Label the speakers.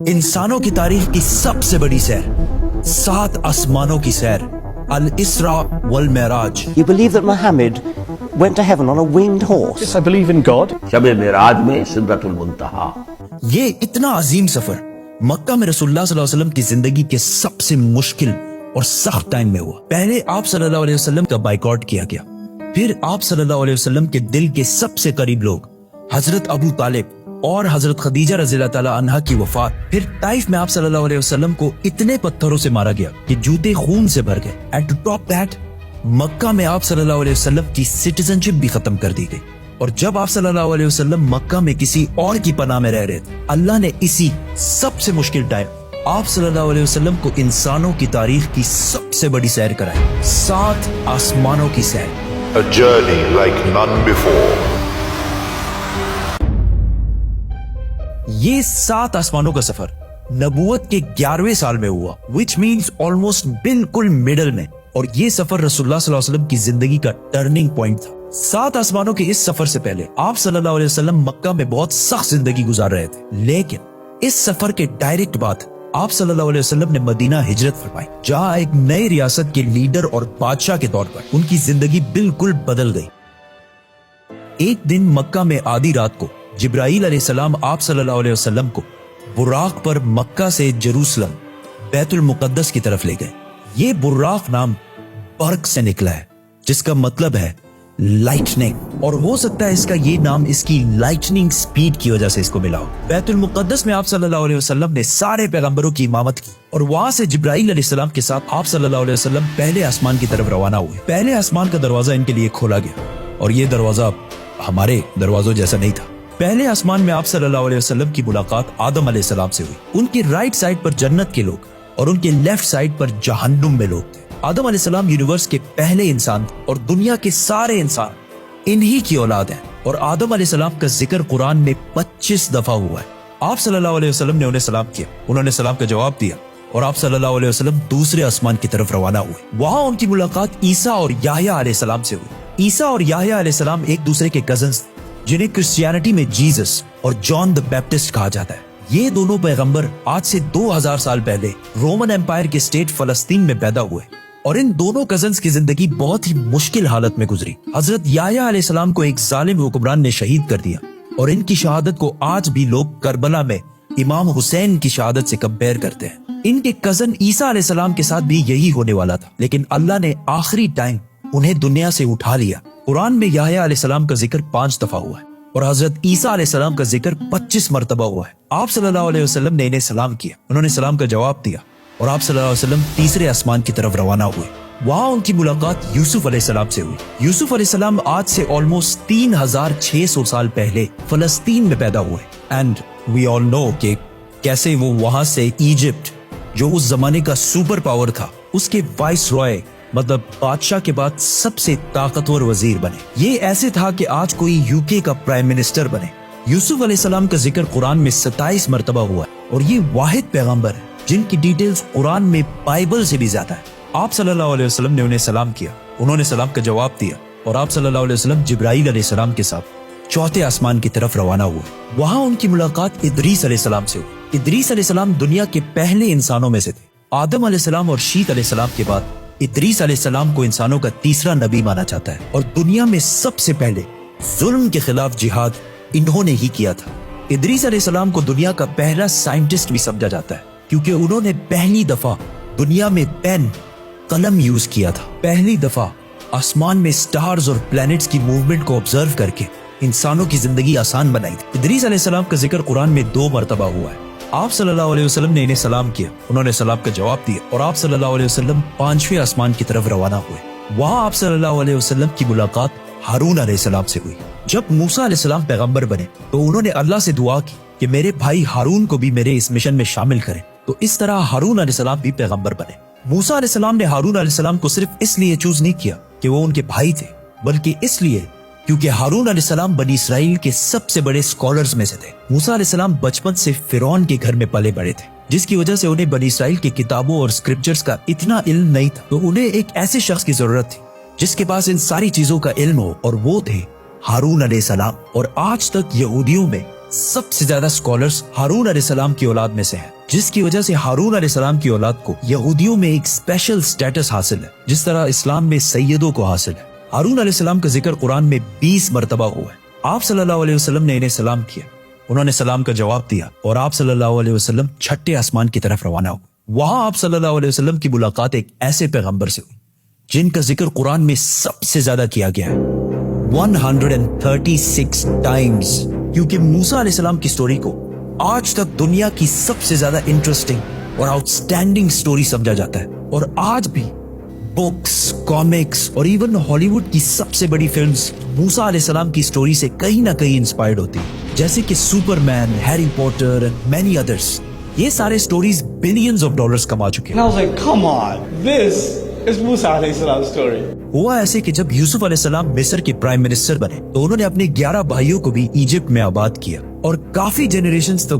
Speaker 1: इंसानों की तारीख की सबसे बड़ी सैर, 7 आसमानों की सैर, अल इसरा वल Meraj.
Speaker 2: You believe that Muhammad went to heaven on a winged horse?
Speaker 3: Yes, I believe in God.
Speaker 4: शब मेराज में सिदरतुल मुंतहा।
Speaker 1: ये इतना अजीम सफर मक्का में रसूलुल्लाह सल्लल्लाहु अलैहि वसल्लम की जिंदगी के सबसे मुश्किल और सख्त टाइम में हुआ। पहले आप सल्लल्लाहु अलैहि वसल्लम का बाइकआउट किया गया, फिर आप सल्लल्लाहु अलैहि वसल्लम के दिल के सबसे करीब लोग हजरत अबू तालिब और हजरत खदीजा रज़ियल्लाहु ताला अन्हा की वफात, फिर ताइफ में आप सल्लल्लाहु अलैहि वसल्लम को इतने पत्थरों से मारा गया कि जूते खून से भर गए। एंड टू टॉप दैट, मक्का में आप सल्लल्लाहु अलैहि वसल्लम की सिटीजनशिप भी खत्म कर दी गई। और जब आप सल्लल्लाहु अलैहि वसल्लम मक्का में किसी और की पनाह में रह रहे थे, अल्लाह ने इसी सबसे मुश्किल टाइम आप सल्लल्लाहु अलैहि वसल्लम को इंसानों की तारीख की सबसे बड़ी सैर कराई, 7 आसमानों की सैर।
Speaker 5: A journey like none before.
Speaker 1: ये 7 आसमानों का सफर नबूवत के 11वें साल में हुआ, विच मीन्स ऑलमोस्ट बिल्कुल मिडल में। और ये सफर रसूलुल्लाह सल्लल्लाहु अलैहि वसल्लम की जिंदगी का टर्निंग पॉइंट था। 7 आसमानों के इस सफर से पहले आप सल्लल्लाहु अलैहि वसल्लम मक्का में बहुत सख्त जिंदगी गुजार रहे थे, लेकिन इस सफर के डायरेक्ट बाद आप सल्लल्लाहु अलैहि वसल्लम ने मदीना हिजरत फरमाई, जहां एक नई रियासत के लीडर और बादशाह के तौर पर उनकी जिंदगी बिल्कुल बदल गई। एक दिन मक्का में आधी रात को जिब्राईल अलैहिस्सलाम आप सल्लल्लाहु अलैहि वसल्लम को बुर्राक पर मक्का से जेरूसलम बैतुल मुकद्दस की तरफ ले गए। ये बुर्राक नाम बर्क से निकला है, जिसका मतलब है लाइटनिंग, और हो सकता है इसका ये नाम इसकी लाइटनिंग स्पीड की वजह से इसको मिला हो। बैतुल मुकद्दस में आप सल्लल्लाहु अलैहि वसल्लम ने सारे पैगंबरों की इमामत की, और वहां से जिब्राईल अलैहिस्सलाम के साथ आप सल्लल्लाहु अलैहि वसल्लम पहले आसमान की तरफ रवाना हुए। पहले आसमान का दरवाजा इनके लिए खोला गया, और ये दरवाजा हमारे दरवाजों जैसा नहीं था। पहले आसमान में आप सल्लल्लाहु अलैहि वसल्लम की मुलाकात आदम अलैहिस्सलाम से हुई। उनके राइट साइड पर जन्नत के लोग और उनके लेफ्ट साइड पर जहन्नुम में लोग थे। आदम अलैहिस्सलाम यूनिवर्स के पहले इंसान थे, और दुनिया के सारे इंसान इन्हीं की औलाद हैं। और आदम अलैहिस्सलाम का जिक्र कुरान में 25 दफा हुआ है। आप सल्लल्लाहु अलैहि वसल्लम ने उन्हें सलाम किया, उन्होंने सलाम का जवाब दिया, और आप सल्लल्लाहु अलैहि वसल्लम दूसरे आसमान की तरफ रवाना हुए। वहां उनकी मुलाकात ईसा और याह्या अलैहिस्सलाम से हुई। ईसा और याह्या अलैहिस्सलाम एक दूसरे के कजन्स थे, जिन्हें क्रिश्चियनिटी में जीसस और जॉन द बैप्टिस्ट कहा जाता है। ये दोनों पैगंबर आज से 2000 साल पहले रोमन एम्पायर के स्टेट फलस्तीन में पैदा हुए, और इन दोनों कजन्स की जिंदगी बहुत ही मुश्किल हालत में गुजरी। हजरत याह्या अलैहिस्सलाम को एक जालिम हुक्मरान ने शहीद कर दिया, और इनकी शहादत को आज भी लोग करबला में इमाम हुसैन की शहादत से कंपेयर करते हैं। इनके कजन ईसा अलैहिस्सलाम के साथ भी यही होने वाला था, लेकिन अल्लाह ने आखिरी टाइम उन्हें दुनिया से उठा लिया। कुरान में याह्या अलैहिस्सलाम का जिक्र 5 दफा हुआ है, और हजरत ईसा अलैहिस्सलाम का जिक्र 25 मरतबा हुआ है। आप सल्लल्लाहु अलैहि वसल्लम ने इन्हें सलाम किया, उन्होंने सलाम का जवाब दिया, और आप सल्लल्लाहु अलैहि वसल्लम तीसरे आसमान की तरफ रवाना हुए। वहां उनकी मुलाकात यूसुफ अलैहिस्सलाम से हुई। यूसुफ अलैहिस्सलाम आज से ऑलमोस्ट 3600 साल पहले फलस्तीन में पैदा हुए, एंड वी ऑल नो कि कैसे वो वहां से इजिप्ट, जो उस जमाने का सुपर पावर था, उसके वाइस रॉय मतलब बादशाह के बाद सबसे ताकतवर वजीर बने। ये ऐसे था कि आज कोई यूके का प्राइम मिनिस्टर बने। यूसुफ अलैहिस्सलाम का जिक्र कुरान में 27 मरतबा हुआ है, और ये वाहिद पैगंबर है जिनकी डिटेल्स कुरान में बाइबल से भी ज्यादा है। आप सल्लल्लाहु अलैहि वसल्लम ने उन्हें सलाम किया, उन्होंने सलाम का जवाब दिया, और आप सल्लल्लाहु अलैहि वसल्लम जिब्राईल अलैहिस्सलाम के साथ चौथे आसमान की तरफ रवाना हुए। वहां उनकी मुलाकात इदरीस अलैहिस्सलाम से हुई। इदरीस अलैहिस्सलाम दुनिया के पहले इंसानों में से थे। आदम अलैहिस्सलाम और शीत अलैहिस्सलाम के बाद इदरीस अलैहिस्सलाम को इंसानों का तीसरा नबी माना जाता है, और दुनिया में सबसे पहले जुल्म के खिलाफ जिहाद इन्होंने ही किया था। इदरीस अलैहिस्सलाम को दुनिया का पहला साइंटिस्ट भी समझा जाता है, क्योंकि उन्होंने पहली दफा दुनिया में पेन कलम यूज किया था। पहली दफा आसमान में स्टार्स और प्लैनेट्स की मूवमेंट को ऑब्जर्व करके इंसानों की जिंदगी आसान बनाई थी। इदरीस अलैहिस्सलाम का जिक्र कुरान में 2 मरतबा हुआ है। आप सल्लल्लाहु अलैहि वसल्लम ने इन्हें सलाम किया, उन्होंने सलाम का जवाब दिया, और आप सल्लल्लाहु अलैहि वसल्लम 5वें आसमान की तरफ रवाना हुए। वहां आप सल्लल्लाहु अलैहि वसल्लम की मुलाकात हारून अलैहिस्सलाम से हुई। जब मूसा अलैहिस्सलाम पैगंबर बने, तो उन्होंने अल्लाह से दुआ की कि मेरे भाई हारून को भी मेरे इस मिशन में शामिल करें। तो इस तरह हारून अलैहिस्सलाम भी पैगंबर बने। मूसा अलैहिस्सलाम ने हारून अलैहिस्सलाम को सिर्फ इसलिए चूज नहीं किया कि वो उनके भाई थे, बल्कि इसलिए क्योंकि हारून अलैहिस्सलाम बनी इसराइल के सबसे बड़े स्कॉलर्स में से थे। मूसा अलैहिस्सलाम बचपन से फिरौन के घर में पले बड़े थे, जिसकी वजह से उन्हें बनी इसराइल की किताबों और स्क्रिप्चर्स का इतना इल्म नहीं था। तो उन्हें एक ऐसे शख्स की जरूरत थी जिसके पास इन सारी चीजों का इल्म हो, और वो थे हारून अलैहिस्सलाम। और आज तक यहूदियों में सबसे ज्यादा स्कॉलर्स हारून अलैहिस्सलाम की औलाद में से हैं, जिसकी वजह से हारून अलैहिस्सलाम की औलाद को यहूदियों में एक स्पेशल स्टेटस हासिल है, जिस तरह इस्लाम में सैयदों को हासिल है। हारून अलैहिस्सलाम का जिक्र कुरान में 20 मरतबा हुआ है। आप सल्लल्लाहु अलैहि वसल्लम ने इन्हें सलाम किया, उन्होंने सलाम का जवाब दिया और आप सल्लल्लाहु अलैहि वसल्लम छठे आसमान की तरफ रवाना हुए। वहां आप सल्लल्लाहु अलैहि वसल्लम की मुलाकात एक ऐसे पैगंबर से हुई जिनका जिक्र कुरान में सबसे ज्यादा किया गया है, 136 टाइम्स, क्योंकि मूसा अलैहिस्सलाम की स्टोरी को आज तक दुनिया की सबसे ज्यादा इंटरेस्टिंग और आउटस्टैंडिंग स्टोरी समझा जाता है। और आज भी बुक्स, कॉमिक्स और इवन हॉलीवुड की सबसे बड़ी फिल्म्स मूसा अलैहिस्सलाम की स्टोरी से कहीं ना कहीं इंस्पायर्ड होती है, जैसे कि Superman, Harry Potter and many others. ये सारे स्टोरीज बिलियंस ऑफ डॉलर्स कमा चुके हैं।
Speaker 3: And I was like, come on, this is Musa alayhi salam's story.
Speaker 1: हुआ ऐसे कि जब यूसुफ अलैहिस्सलाम मिस्र के प्राइम मिनिस्टर बने तो उन्होंने अपने 11 भाइयों को भी इजिप्ट में आबाद किया और काफी जनरेशंस तक